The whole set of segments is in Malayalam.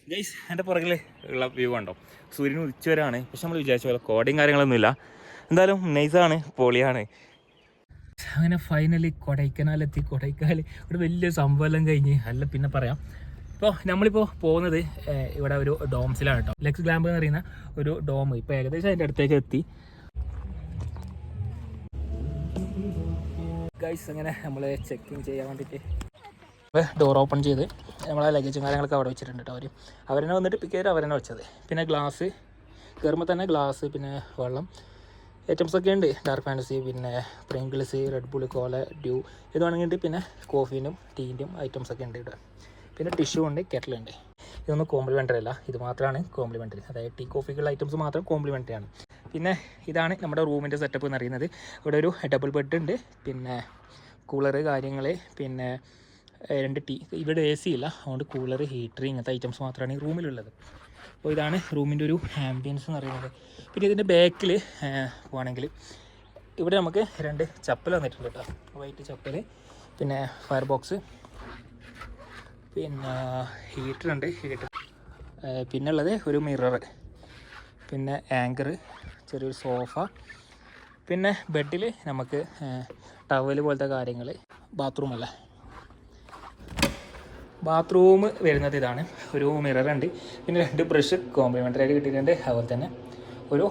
ഗൈസ് എൻ്റെ പുറകിൽ ഉള്ള വ്യൂ കണ്ടോ, സൂര്യൻ ഉച്ചവരാണ്. പക്ഷെ നമ്മൾ വിചാരിച്ച പോലെ കോടയും കാര്യങ്ങളൊന്നുമില്ല. എന്തായാലും നൈസാണ്, പൊളിയാണ്. അങ്ങനെ ഫൈനലി കൊടൈക്കനാലെത്തി. കൊടൈക്കനാൽ ഒരു വലിയ സംഭവം കഴിഞ്ഞ് അല്ല പിന്നെ പറയാം. ഇപ്പോൾ നമ്മളിപ്പോൾ പോകുന്നത് ഇവിടെ ഒരു ഡോംസിലാണ് കേട്ടോ. ലെക്സ് ഗ്ലാമ്പ് എന്ന് പറയുന്ന ഒരു ഡോം. ഇപ്പോൾ ഏകദേശം അതിൻ്റെ അടുത്തേക്ക് എത്തി ഗൈസ്. അങ്ങനെ നമ്മൾ ചെക്കിങ് ചെയ്യാൻ വേണ്ടിയിട്ട് ഡോർ ഓപ്പൺ ചെയ്ത് നമ്മളെ ലഗേജും കാര്യങ്ങളൊക്കെ അവിടെ വെച്ചിട്ടുണ്ട് കേട്ടോ. അവരെന്നെ വന്നിട്ട് പിക്ക് ചെയ്ത് അവരെന്നെ വെച്ചത്. പിന്നെ ഗ്ലാസ് കയറുമ്പോൾ തന്നെ ഗ്ലാസ്, പിന്നെ വെള്ളം ഐറ്റംസൊക്കെ ഉണ്ട്. ഡാർക്ക് ഫാൻറ്റസി, പിന്നെ പ്രിങ്കിൾസ്, റെഡ് ബുൾ, കോല, ഡ്യൂ ഇത് വേണമെങ്കിൽ, പിന്നെ കോഫീനും ടീൻ്റെയും ഐറ്റംസൊക്കെ ഉണ്ട് ഇവിടെ. പിന്നെ ടിഷ്യൂ ഉണ്ട്, കെറ്റിലുണ്ട്. ഇതൊന്നും കോംപ്ലിമെൻ്ററി അല്ല, ഇത് മാത്രമാണ് കോംപ്ലിമെൻ്ററി. അതായത് ടീ കോഫിക്കുള്ള ഐറ്റംസ് മാത്രം കോംപ്ലിമെൻ്ററി ആണ്. പിന്നെ ഇതാണ് നമ്മുടെ റൂമിൻ്റെ സെറ്റപ്പ് എന്ന് പറയുന്നത്. ഇവിടെ ഒരു ഡബിൾ ബെഡ് ഉണ്ട്, പിന്നെ കൂളറ് കാര്യങ്ങൾ, പിന്നെ 2 ടീ. ഇവിടെ AC ഇല്ല, അതുകൊണ്ട് കൂളർ, ഹീറ്റർ ഇങ്ങനത്തെ ഐറ്റംസ് മാത്രമാണ് ഈ റൂമിലുള്ളത്. അപ്പോൾ ഇതാണ് റൂമിൻ്റെ ഒരു ആംബിയൻസ് എന്ന് പറയുന്നത്. പിന്നെ ഇതിൻ്റെ ബാക്കിൽ പോകണമെങ്കിൽ ഇവിടെ നമുക്ക് 2 ചപ്പൽ വന്നിട്ടുണ്ട് കേട്ടോ, വൈറ്റ് ചപ്പൽ. പിന്നെ ഫയർ ബോക്സ്, പിന്നെ ഹീറ്റർ ഉണ്ട്, പിന്നെ ഉള്ളത് ഒരു മിറർ, പിന്നെ ആങ്കർ, ചെറിയൊരു സോഫ, പിന്നെ ബെഡിൽ നമുക്ക് ടവൽ പോലത്തെ കാര്യങ്ങൾ. ബാത്റൂമല്ല, ബാത്റൂം വരുന്നത് ഇതാണ്. ഒരു മിറർ ഉണ്ട്, പിന്നെ 2 ബ്രഷ് കോംപ്ലിമെൻ്ററി ആയിട്ട് കിട്ടിയിട്ടുണ്ട്. അതുപോലെ തന്നെ ഒരു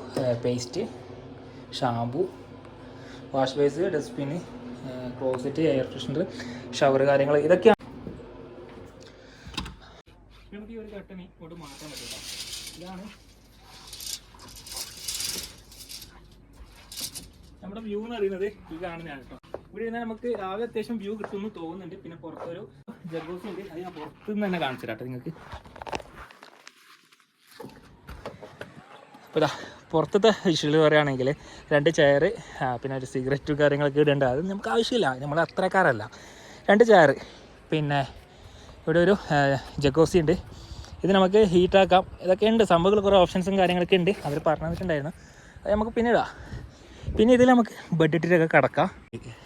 paste, shampoo, wash base, dustbin, closet, air freshener, shower കാര്യങ്ങൾ ഇതൊക്കെയാണ്. നമുക്ക് ഈ ഒരു ഘട്ടം ഇങ്ങോട്ട് മാറ്റാൻ പറ്റില്ല. ഇതാണ് നമ്മുടെ വ്യൂ എന്ന് പറയുന്നത്. ഈ കാണുന്നതാണ് കേട്ടോ. ഇവിടെ ഇരുന്നാൽ നമുക്ക് രാവിലെ അത്യാവശ്യം വ്യൂ കിട്ടുമെന്ന് തോന്നുന്നുണ്ട്. പിന്നെ പുറത്തൊരു ജഗോസ് ഉണ്ട്, അത് ഞാൻ പുറത്തു നിന്ന് തന്നെ കാണിച്ചു തരാം നിങ്ങൾക്ക്. അപ്പോൾ ഇതാ പുറത്തത്തെ വിഷ്വൽ പറയുകയാണെങ്കിൽ 2 ചെയർ, പിന്നെ ഒരു സിഗരറ്റും കാര്യങ്ങളൊക്കെ ഇടേണ്ട. അത് നമുക്ക് ആവശ്യമില്ല, നമ്മൾ അത്രക്കാരല്ല. 2 ചെയർ, പിന്നെ ഇവിടെ ഒരു ജഗോസി ഉണ്ട്. ഇത് നമുക്ക് ഹീറ്റാക്കാം. ഇതൊക്കെ ഉണ്ട് സംഭവങ്ങൾ, കുറേ ഓപ്ഷൻസും കാര്യങ്ങളൊക്കെ ഉണ്ട്. അവർ പറഞ്ഞു തന്നിട്ടുണ്ടായിരുന്നു, അത് നമുക്ക് പിന്നെ ഇടാം. പിന്നെ ഇതിൽ നമുക്ക് ബെഡ് ഇട്ടിട്ടൊക്കെ കിടക്കാം.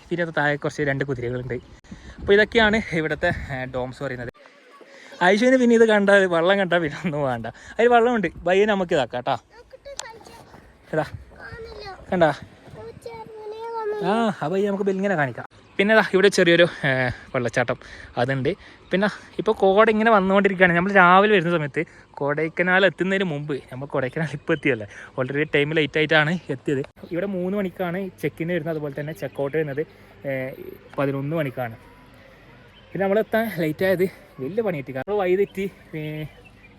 പിന്നെ അത് താഴെ കുറച്ച് 2 കുതിരകളുണ്ട്. അപ്പോൾ ഇതൊക്കെയാണ് ഇവിടുത്തെ ഡോംസ് പറയുന്നത്. ആയിഷുവിന് പിന്നെ ഇത് കണ്ടാൽ വെള്ളം കണ്ടാൽ പിന്നെ ഒന്നും വേണ്ട. അതിൽ വെള്ളമുണ്ട്, ബയ്യെ നമുക്ക് ഇതാക്കാം കേട്ടോ. ഏതാ കണ്ടാ? ആ ബയ്യ നമുക്ക് ഇങ്ങനെ കാണിക്കാം. പിന്നെ ഇവിടെ ചെറിയൊരു വെള്ളച്ചാട്ടം അതുണ്ട്. പിന്നെ ഇപ്പോൾ കോട ഇങ്ങനെ വന്നുകൊണ്ടിരിക്കുകയാണ്. നമ്മൾ രാവിലെ വരുന്ന സമയത്ത് കൊടൈക്കനാൽ എത്തുന്നതിന് മുമ്പ്, നമ്മൾ കൊടൈക്കനാൽ ഇപ്പോൾ എത്തിയല്ലേ, ഓൾറെഡി ടൈം ലേറ്റ് ആയിട്ടാണ് എത്തിയത്. ഇവിടെ 3 മണിക്കാണ് ചെക്കിന് വരുന്നത്. അതുപോലെ തന്നെ ചെക്കൗട്ട് വരുന്നത് 11 മണിക്കാണ്. പിന്നെ നമ്മളെത്താൻ ലേറ്റ് ആയത് വലിയ പണി കിട്ടി. നമ്മൾ വൈതെറ്റി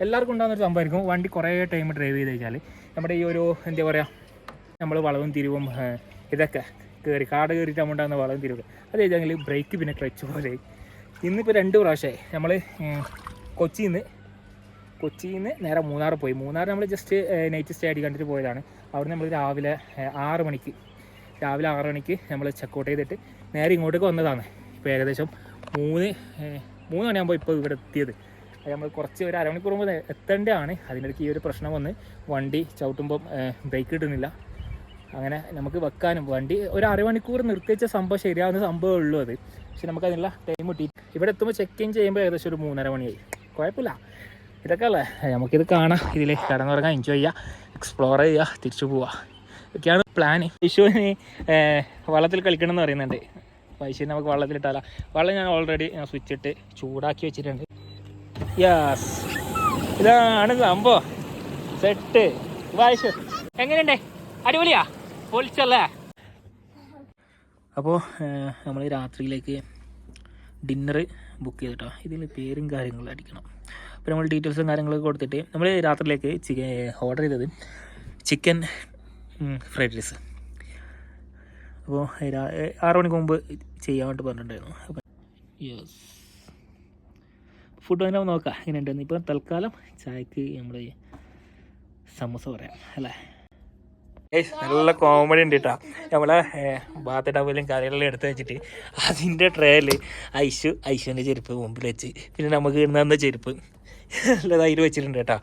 എല്ലാവർക്കും ഉണ്ടാകുന്നൊരു സംഭവമായിരിക്കും. വണ്ടി കുറേ ടൈം ഡ്രൈവ് ചെയ്ത് കഴിഞ്ഞാൽ നമ്മുടെ ഈ ഒരു എന്താ പറയുക, നമ്മൾ വളവും തിരിവും ഇതൊക്കെ കാട് കയറിയിട്ട് നമ്മൾ ഉണ്ടാകുന്ന വളവും തിരിവ് അത് ചെയ്തെങ്കിൽ ബ്രേക്ക് പിന്നെ ക്ലച്ച് പോലെ. ഇന്നിപ്പോൾ 2 പ്രാവശ്യമായി നമ്മൾ കൊച്ചിയിൽ നിന്ന് നേരെ മൂന്നാർ പോയി. മൂന്നാർ നമ്മൾ ജസ്റ്റ് നൈറ്റ് സ്റ്റേ അടി കണ്ടിട്ട് പോയതാണ്. അവിടെ നമ്മൾ രാവിലെ 6 മണിക്ക് നമ്മൾ ചെക്കൗട്ട് ചെയ്തിട്ട് നേരെ ഇങ്ങോട്ടേക്ക് വന്നതാണ്. ഇപ്പോൾ ഏകദേശം 3 മണിയാകുമ്പോൾ ഇപ്പോൾ ഇവിടെ എത്തിയത്. അത് നമ്മൾ കുറച്ച് ഒരു അരമണിക്കൂർ മുമ്പ് എത്തേണ്ടതാണ്. അതിനിടയ്ക്ക് ഈ ഒരു പ്രശ്നം വന്ന് വണ്ടി ചവിട്ടുമ്പം ബ്രേക്ക് കിട്ടുന്നില്ല. അങ്ങനെ നമുക്ക് വെക്കാനും വണ്ടി ഒരു അരമണിക്കൂർ നിർത്തിവെച്ച സംഭവം ശരിയാവുന്ന സംഭവമേ ഉള്ളൂ അത്. പക്ഷെ നമുക്കതിനുള്ള ടൈം കിട്ടി. ഇവിടെ എത്തുമ്പോൾ ചെക്ക് ഇൻ ചെയ്യുമ്പോൾ ഏകദേശം ഒരു 3:30 മണിയായി. കുഴപ്പമില്ല, ഇതൊക്കെ അല്ലേ, നമുക്കിത് കാണാം, ഇതിൽ കിടന്നുറങ്ങാൻ, എൻജോയ് ചെയ്യുക, എക്സ്പ്ലോർ ചെയ്യുക, തിരിച്ചു പോവുക, ഇതൊക്കെയാണ് പ്ലാൻ. വിഷുവിന് വള്ളത്തിൽ കളിക്കണം എന്ന് പറയുന്നുണ്ട്. പൈസ നമുക്ക് വള്ളത്തിലിട്ടാല. വെള്ളം ഞാൻ ഓൾറെഡി സ്വിച്ച് ഇട്ട് ചൂടാക്കി വെച്ചിട്ടുണ്ട്. യെസ്, ഇതാണ് സംഭവം. സെറ്റ് വായിച്ചു. എങ്ങനെയുണ്ടേ? അടിപൊളിയാ, പൊളിച്ചല്ലേ? അപ്പോൾ നമ്മൾ രാത്രിയിലേക്ക് ഡിന്നർ ബുക്ക് ചെയ്തിട്ടോ. ഇതിൽ പേരും കാര്യങ്ങളും അടിക്കണം. അപ്പോൾ നമ്മൾ ഡീറ്റെയിൽസും കാര്യങ്ങളൊക്കെ കൊടുത്തിട്ട് നമ്മൾ രാത്രിയിലേക്ക് ഓർഡർ ചെയ്തത് ചിക്കൻ ഫ്രൈഡ് റൈസ്. അപ്പോൾ 6 മണിക്ക് മുമ്പ് ചെയ്യാൻ വേണ്ടി പറഞ്ഞിട്ടുണ്ടായിരുന്നു. അപ്പോൾ യെസ്, ഫുഡ് തന്നെ നോക്കാം എങ്ങനെയുണ്ടെന്ന്. ഇപ്പോൾ തൽക്കാലം ചായക്ക് നമ്മൾ സമൂസ പറയാം അല്ലേ. നല്ല കോമഡി ഉണ്ട് കേട്ടോ. നമ്മളെ ബാത്ത് ടവലും കാര്യങ്ങളെല്ലാം എടുത്ത് വെച്ചിട്ട് അതിൻ്റെ ട്രേയിൽ ഐശുവിൻ്റെ ചെരുപ്പ് മുമ്പിൽ വെച്ച്, പിന്നെ നമുക്ക് ഇടുന്ന ചെരുപ്പ് എല്ലാം അതിൽ വെച്ചിട്ടുണ്ട് കേട്ടോ.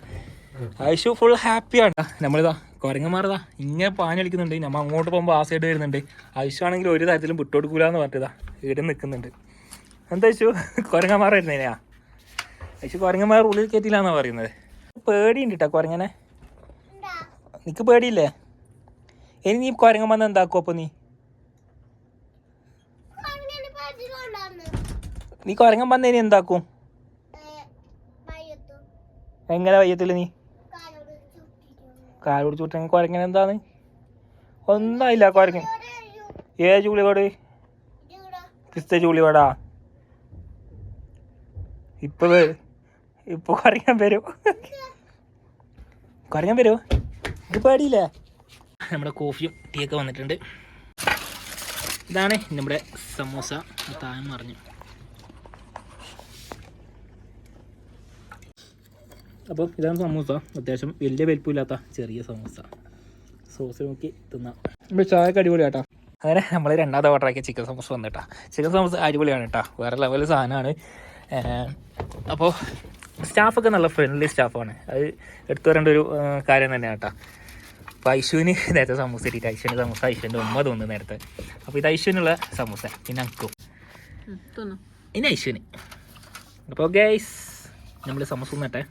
ഐശു ഫുൾ ഹാപ്പിയാണ്. നമ്മളിതാ കുരങ്ങന്മാരതാ ഇങ്ങനെ പാഞ്ഞടിക്കുന്നുണ്ട്. നമ്മൾ അങ്ങോട്ട് പോകുമ്പോൾ ആ സൈഡ് വരുന്നുണ്ട്. ഐശു ആണെങ്കിൽ ഒരു തരത്തിലും വിട്ടോടുക്കൂലെന്ന് പറഞ്ഞിട്ടാ ഇവിടെ നിൽക്കുന്നുണ്ട്. എന്താ ഐശു, കുരങ്ങന്മാർ വരുന്നതിനാ? പക്ഷെ കുരങ്ങന്മാർ ഉള്ളിൽ കയറ്റില്ലാന്നാ പറയുന്നത്. പേടിയുണ്ട് കേട്ടോ കുരങ്ങനെ. നിനക്ക് പേടിയില്ലേ? ഇനി നീ കുരങ്ങൻ വന്ന് എന്താക്കും? അപ്പോൾ നീ കുരങ്ങൻ വന്ന് ഇനി എന്താക്കും? എങ്ങനെ വയ്യത്തില്ല? നീ കാലോട് ചൂട്ടെങ്കിൽ കുരങ്ങനെ എന്താണ്? ഒന്നായില്ല കുരങ്ങൻ. ചൂളിയോട് ക്രിസ്ത ചൂളിയോടാ ഇപ്പൊ കുരങ്ങൻ വരും. കുരങ്ങൻ വരുമോ? ഇത് പേടിയില്ലേ? നമ്മുടെ കോഫിയും ടീ ഒക്കെ വന്നിട്ടുണ്ട്. ഇതാണ് നമ്മുടെ സമൂസ. താഴെ മറിഞ്ഞു. അപ്പം ഇതാണ് സമൂസ. അത്യാവശ്യം വലിയ വലിപ്പമില്ലാത്ത ചെറിയ സമൂസ. സോസ് നോക്കി തിന്നാം. നമ്മൾ ചായക്ക് അടിപൊളി കേട്ടോ. അങ്ങനെ നമ്മൾ രണ്ടാമത്തെ ഓർഡർ ആക്കിയ ചിക്കൻ സമൂസ വന്നിട്ടാ. ചിക്കൻ സമൂസ അടിപൊളിയാണ് കേട്ടോ. വേറെ ലെവൽ സാധനമാണ്. അപ്പോൾ സ്റ്റാഫൊക്കെ നല്ല ഫ്രണ്ട്ലി സ്റ്റാഫാണ്. അത് എടുത്തു വരേണ്ട ഒരു കാര്യം തന്നെയാണ് കേട്ടോ. അപ്പോൾ ഐശുവിന് നേരത്തെ സമൂസ ഇട്ടിട്ട് ഐശ്വൻ്റെ സമൂസ ഐശ്വൻ്റെ ഉമ്മ തോന്നുന്നു നേരത്തെ. അപ്പോൾ ഇത് ഐശ്വനുള്ള സമൂസ, പിന്നെ അങ്കും ഇനി ഐശ്വന്. അപ്പോൾ ഗൈസ് നമ്മൾ സമൂസ തിന്നട്ടെ.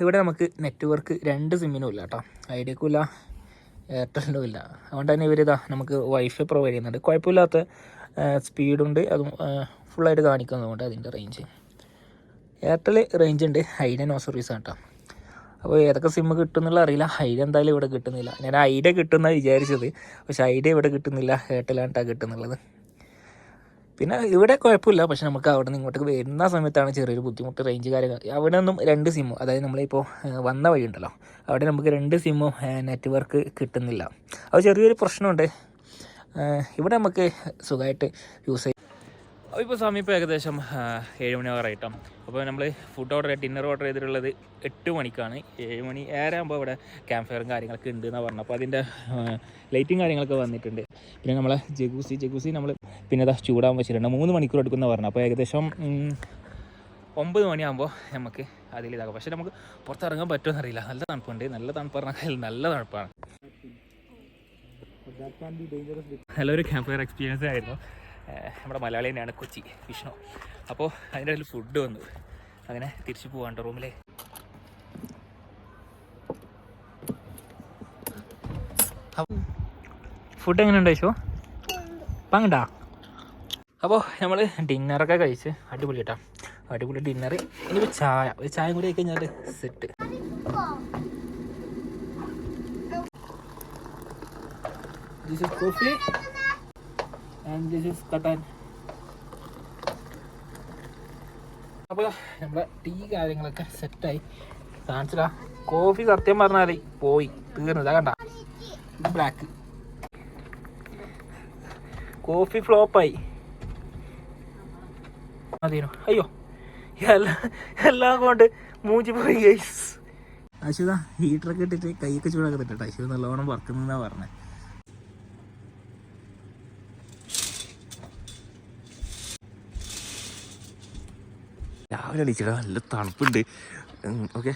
ഇവിടെ നമുക്ക് നെറ്റ്വർക്ക് 2 സിമ്മിനും ഇല്ല കേട്ടോ. ഐഡിയക്കും ഇല്ല, എയർടെലിനും ഇല്ല. അതുകൊണ്ട് തന്നെ ഇവരിതാ നമുക്ക് വൈഫൈ പ്രൊവൈഡ് ചെയ്യുന്നുണ്ട്. കുഴപ്പമില്ലാത്ത സ്പീഡുണ്ട്. അതും ഫുള്ളായിട്ട് കാണിക്കുന്നതുകൊണ്ട് അതിൻ്റെ റേഞ്ച്. എയർടെൽ റേഞ്ച് ഉണ്ട്, ഐഡിയ നോ സർവീസാണ് കേട്ടോ. അപ്പോൾ ഏതൊക്കെ സിമ്മ് കിട്ടുന്നുള്ള അറിയില്ല. ഐഡിയ എന്തായാലും ഇവിടെ കിട്ടുന്നില്ല. ഞാൻ ഐഡിയ കിട്ടുന്ന വിചാരിച്ചത്, പക്ഷേ ഐഡിയ ഇവിടെ കിട്ടുന്നില്ല. എയർടെലാണ് കേട്ടോ കിട്ടുന്നുള്ളത്. പിന്നെ ഇവിടെ കുഴപ്പമില്ല. പക്ഷെ നമുക്ക് അവിടെ നിന്ന് ഇങ്ങോട്ടേക്ക് വരുന്ന സമയത്താണ് ചെറിയൊരു ബുദ്ധിമുട്ട്, റേഞ്ച് കാര്യങ്ങൾ. അവിടെ നിന്നും 2 സിമ്മും, അതായത് നമ്മളിപ്പോൾ വന്ന വഴി ഉണ്ടല്ലോ, അവിടെ നമുക്ക് 2 സിമ്മും നെറ്റ്വർക്ക് കിട്ടുന്നില്ല. അത് ചെറിയൊരു പ്രശ്നമുണ്ട്. ഇവിടെ നമുക്ക് സുഖമായിട്ട് യൂസ് ചെയ്യാം. അപ്പോൾ ഇപ്പോൾ സമയം ഇപ്പോൾ ഏകദേശം 7 മണി ആറായിട്ടാണ്. അപ്പോൾ നമ്മൾ ഡിന്നർ ഓർഡർ ചെയ്തിട്ടുള്ളത് 8 മണിക്കാണ്. 7 മണി 7 ആകുമ്പോൾ ഇവിടെ ക്യാമ്പ് ഫയറും കാര്യങ്ങളൊക്കെ ഉണ്ട് എന്നാണ് പറഞ്ഞത്. അപ്പോൾ അതിൻ്റെ ലൈറ്റും കാര്യങ്ങളൊക്കെ വന്നിട്ടുണ്ട്. പിന്നെ നമ്മളെ ജഗൂസി നമ്മൾ പിന്നെ അത് ചൂടാൻ വെച്ചിട്ടുണ്ട്. 3 മണിക്കൂർ എടുക്കുന്ന പറഞ്ഞു. അപ്പോൾ ഏകദേശം 9 മണിയാകുമ്പോൾ നമുക്ക് അതിലിതാക്കാം. പക്ഷേ നമുക്ക് പുറത്തിറങ്ങാൻ പറ്റുമെന്ന് അറിയില്ല. നല്ല തണുപ്പുണ്ട്. നല്ല തണുപ്പ് പറഞ്ഞാൽ നല്ല തണുപ്പാണ്. നല്ലൊരു ക്യാമ്പ് ഫയർ എക്സ്പീരിയൻസ് ആയിരുന്നു. നമ്മുടെ മലയാളി തന്നെയാണ്, കൊച്ചി വിഷ്ണു. അപ്പോൾ അതിൻ്റെ ഇടയിൽ ഫുഡ് വന്നു. അങ്ങനെ തിരിച്ചു പോകാണ്ട് റൂമിലെ. ഫുഡ് എങ്ങനെ ഉണ്ട് ചോദിച്ചോ? പങ്കണ്ടാ. അപ്പോൾ നമ്മൾ ഡിന്നറൊക്കെ കഴിച്ച് അടിപൊളി കേട്ടോ. അടിപൊളി ഡിന്നർ. ഇനിയിപ്പോൾ ഒരു ചായ കൂടി ആയി കഴിഞ്ഞാൽ set. This is coffee and this is katan. അപ്പോൾ നമ്മളെ ടീ കാര്യങ്ങളൊക്കെ സെറ്റായി. കാണിച്ചില്ല. കോഫി സത്യം പറഞ്ഞാൽ പോയി തീർന്നില്ല. കണ്ട, ഇത് ബ്ലാക്ക് കോഫി ഫ്ലോപ്പായി. മതിയോ? അയ്യോ, എല്ലാം കൊണ്ട് മൂഞ്ചി പോയി ഗൈസ്. അശ്വത ഹീറ്ററൊക്കെ ഇട്ടിട്ട് കൈയൊക്കെ ചൂടാക്കുന്നുണ്ട്. അശ്വത നല്ലോണം വർക്കുന്നാണ് പറഞ്ഞത്. രാവിലെ അടിച്ചിടാ, നല്ല തണുപ്പുണ്ട്. ഓക്കെ,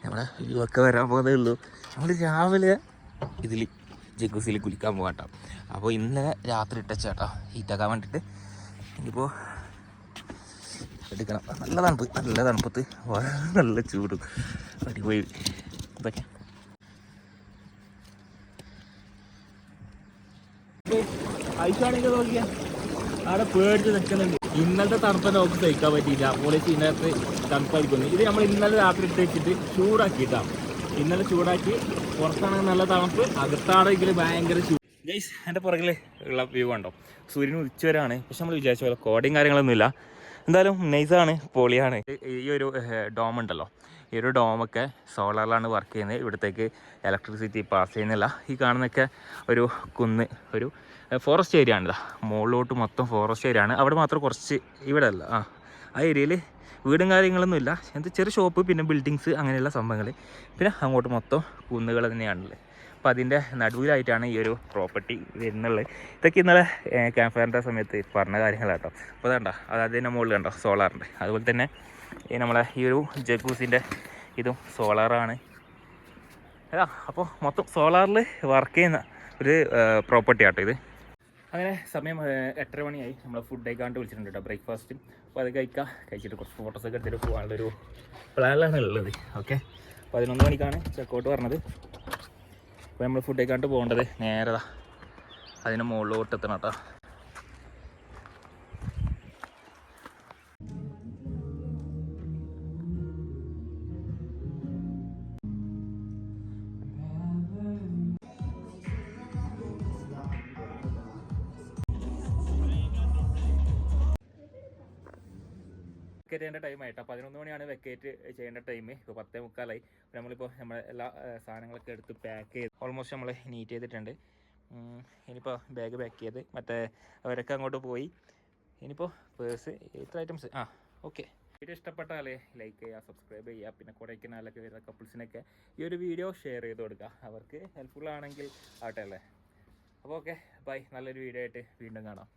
നമ്മളെ ഒക്കെ വരാൻ പോകുന്നതേ ഉള്ളൂ. നമ്മൾ രാവിലെ ഇതിൽ ജഗൂസിൽ കുളിക്കാൻ പോകാട്ടോ. അപ്പോൾ ഇന്നലെ രാത്രി ഇട്ടേച്ചാട്ടോ ഹീറ്റാക്കാൻ വേണ്ടിയിട്ട്. ഇനിയിപ്പോൾ എടുക്കണം. നല്ല തണുപ്പത്ത് നല്ല ചൂടും അടിപൊളി. ഇതൊക്കെ ഐസാണെങ്കിൽ നോക്കിയാൽ അവിടെ പേടിച്ച് നിൽക്കുന്നുണ്ട്. ഇന്നലത്തെ തണുപ്പ് നമുക്ക് സഹിക്കാൻ പറ്റിയില്ല. പോളിച്ച് ഇന്നത്തെ തണുപ്പായിരിക്കുന്നു. ഇത് നമ്മൾ ഇന്നലെ രാത്രി ഇട്ട് വെച്ചിട്ട് ചൂടാക്കിയിട്ടാണ്. ഇന്നലെ ചൂടാക്കി പുറത്താണെങ്കിൽ നല്ല തണുപ്പ്, അകത്താണെങ്കിൽ ഭയങ്കര ചൂട്. ഗൈസ്, എൻ്റെ പുറകിൽ ഉള്ള വ്യൂ കണ്ടോ? സൂര്യൻ ഉച്ചവരാണ്. പക്ഷെ നമ്മൾ വിചാരിച്ച പോലെ കോടയും കാര്യങ്ങളൊന്നുമില്ല. എന്തായാലും നൈസാണ്, പൊളിയാണ്. ഈ ഒരു ഡോം ഉണ്ടല്ലോ, ഈ ഒരു ഡോമൊക്കെ സോളാറിലാണ് വർക്ക് ചെയ്യുന്നത്. ഇവിടത്തേക്ക് ഇലക്ട്രിസിറ്റി പാസ് ചെയ്യുന്നില്ല. ഈ കാണുന്നൊക്കെ ഒരു കുന്ന്, ഒരു ഫോറസ്റ്റ് ഏരിയ ആണിതാ. മുകളിലോട്ട് മൊത്തം ഫോറസ്റ്റ് ഏരിയ ആണ്. അവിടെ മാത്രം കുറച്ച്, ഇവിടെ അല്ല, ആ ഏരിയയിൽ വീടും കാര്യങ്ങളൊന്നും ഇല്ല. എന്ത് ചെറിയ ഷോപ്പ്, പിന്നെ ബിൽഡിങ്സ്, അങ്ങനെയുള്ള സംഭവങ്ങൾ. പിന്നെ അങ്ങോട്ട് മൊത്തം കുന്നുകൾ തന്നെയാണുള്ളത്. അപ്പോൾ അതിൻ്റെ നടുവിലായിട്ടാണ് ഈ ഒരു പ്രോപ്പർട്ടി വരുന്നുള്ളത്. ഇതൊക്കെ ഇന്നലെ ക്യാമ്പ് ഫയറിൻ്റെ സമയത്ത് പറഞ്ഞ കാര്യങ്ങളാട്ടോ. അപ്പോൾ അതാണ്ടോ, അതിൻ്റെ മുകളിൽ കണ്ടോ സോളാറുണ്ട്. അതുപോലെ തന്നെ നമ്മളെ ഈ ഒരു ജഗൂസിൻ്റെ ഇതും സോളാറാണ്. അപ്പോൾ മൊത്തം സോളാറിൽ വർക്ക് ചെയ്യുന്ന ഒരു പ്രോപ്പർട്ടി ആട്ടോ ഇത്. അങ്ങനെ സമയം 8:30 മണിയായി. നമ്മൾ ഫുഡ് കഴിക്കാണ്ട് വിളിച്ചിട്ടുണ്ട് കേട്ടോ, ബ്രേക്ക്ഫാസ്റ്റ്. അപ്പോൾ അത് കഴിച്ചിട്ട് കുറച്ച് ഫോട്ടോസൊക്കെ എടുത്തിട്ട് പോകാനുള്ളൊരു പ്ലാനിലാണ് ഉള്ളത്. ഓക്കെ, 11 മണിക്കാണ് ചെക്കൗട്ട് പറഞ്ഞത്. അപ്പോൾ നമ്മൾ ഫുഡ് കഴിക്കാണ്ട് പോകേണ്ടത് നേരെ അതിന് മുകളിലോട്ട് എത്തണം കേട്ടോ. വെക്കേറ്റ് ചെയ്യേണ്ട ടൈം ആയിട്ടോ, 11 മണിയാണ് വെക്കേറ്റ് ചെയ്യേണ്ട ടൈം. ഇപ്പോൾ 10:45. നമ്മളിപ്പോൾ നമ്മളെ എല്ലാ സാധനങ്ങളൊക്കെ എടുത്ത് പാക്ക് ചെയ്ത് ഓൾമോസ്റ്റ് നമ്മൾ നീറ്റ് ചെയ്തിട്ടുണ്ട്. ഇനിയിപ്പോൾ ബാഗ് പാക്ക് ചെയ്ത് അവരൊക്കെ അങ്ങോട്ട് പോയി. ഇനിയിപ്പോൾ പേഴ്സ് ഇത്ര ഐറ്റംസ്. ഓക്കെ, വീഡിയോ ഇഷ്ടപ്പെട്ടാൽ ലൈക്ക് ചെയ്യുക, സബ്സ്ക്രൈബ് ചെയ്യുക. പിന്നെ കൊടൈക്കനാലൊക്കെ വരുന്ന കപ്പിൾസിനൊക്കെ ഈ ഒരു വീഡിയോ ഷെയർ ചെയ്ത് കൊടുക്കുക, അവർക്ക് ഹെൽപ്ഫുൾ ആണെങ്കിൽ ആവട്ടെ അല്ലേ. അപ്പോൾ ഓക്കെ, ബൈ. നല്ലൊരു വീഡിയോ ആയിട്ട് വീണ്ടും കാണാം.